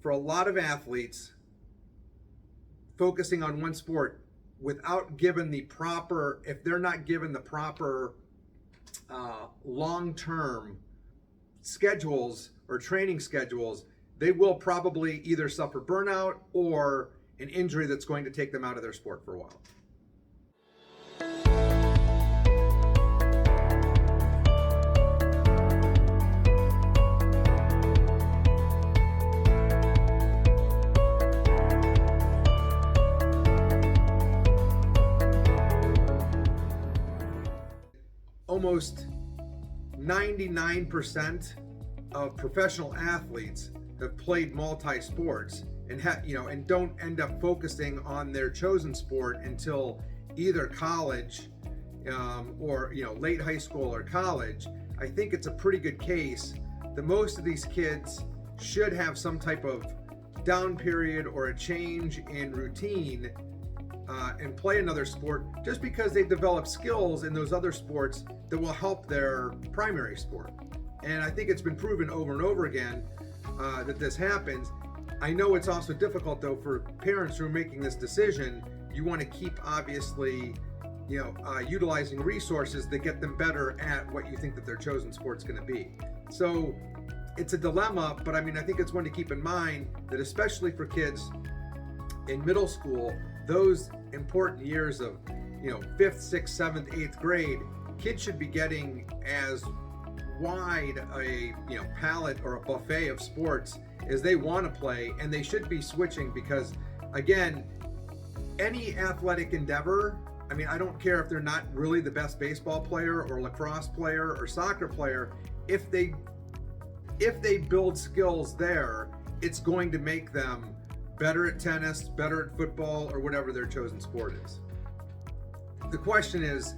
for a lot of athletes, focusing on one sport without given the proper, if they're not given the proper long-term schedules or training schedules, they will probably either suffer burnout or an injury that's going to take them out of their sport for a while. Almost 99% of professional athletes have played multi-sports and don't end up focusing on their chosen sport until either college or late high school or college. I think it's a pretty good case that most of these kids should have some type of down period or a change in routine and play another sport, just because they develop skills in those other sports that will help their primary sport. And I think it's been proven over and over again that this happens. I know it's also difficult though for parents who are making this decision. You want to keep obviously utilizing resources that get them better at what you think that their chosen sport's going to be. So it's a dilemma, but I think it's one to keep in mind that especially for kids in middle school, those important years of 5th, 6th, 7th, 8th grade, kids should be getting as wide a palette or a buffet of sports as they want to play, and they should be switching because, again, any athletic endeavor, I don't care if they're not really the best baseball player or lacrosse player or soccer player, if they build skills there, it's going to make them better at tennis, better at football, or whatever their chosen sport is. The question is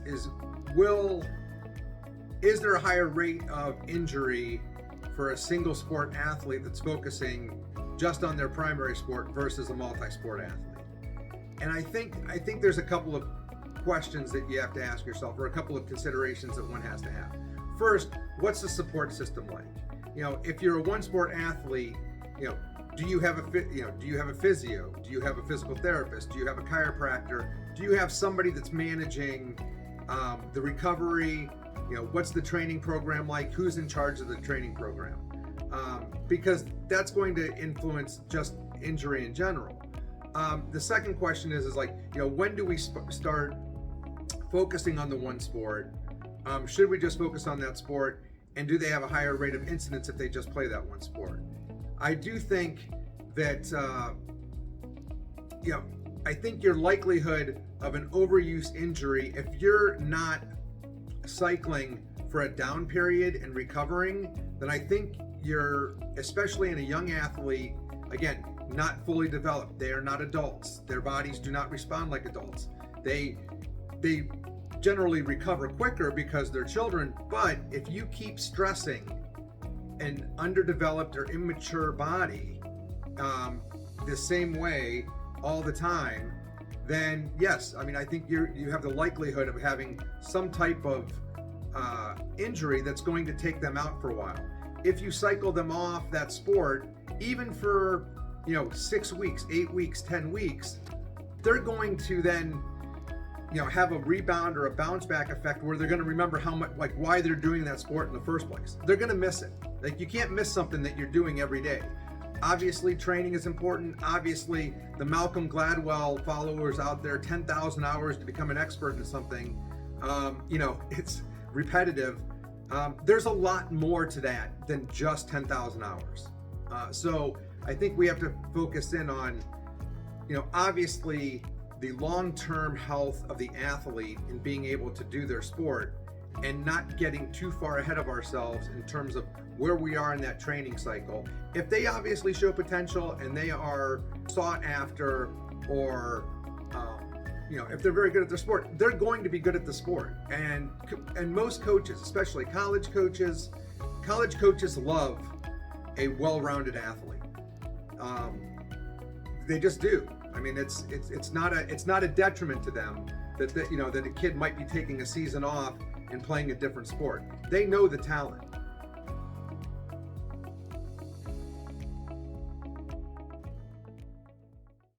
there a higher rate of injury for a single sport athlete that's focusing just on their primary sport versus a multi-sport athlete? And I think there's a couple of questions that you have to ask yourself, or a couple of considerations that one has to have. First, what's the support system like? If you're a one sport athlete, do you have a physio? Do you have a physical therapist? Do you have a chiropractor? Do you have somebody that's managing the recovery? What's the training program like? Who's in charge of the training program? Because that's going to influence just injury in general. The second question is when do we start focusing on the one sport? Should we just focus on that sport? And do they have a higher rate of incidence if they just play that one sport? I do think that, I think your likelihood of an overuse injury, if you're not cycling for a down period and recovering, then I think you're, especially in a young athlete, again, not fully developed. They are not adults. Their bodies do not respond like adults. They generally recover quicker because they're children, but if you keep stressing an underdeveloped or immature body the same way all the time, then yes, I think you have the likelihood of having some type of injury that's going to take them out for a while. If you cycle them off that sport, even for 6 weeks, 8 weeks, 10 weeks, they're going to then have a rebound or a bounce back effect where they're going to remember how much, why they're doing that sport in the first place. They're going to miss it. You can't miss something that you're doing every day. Obviously, training is important. Obviously, the Malcolm Gladwell followers out there, 10,000 hours to become an expert in something, it's repetitive. There's a lot more to that than just 10,000 hours. So I think we have to focus in on, obviously, the long-term health of the athlete in being able to do their sport, and not getting too far ahead of ourselves in terms of where we are in that training cycle. If they obviously show potential and they are sought after, or if they're very good at their sport, they're going to be good at the sport. And most coaches, especially college coaches love a well-rounded athlete. They just do. It's not a detriment to them that a kid might be taking a season off and playing a different sport. They know the talent.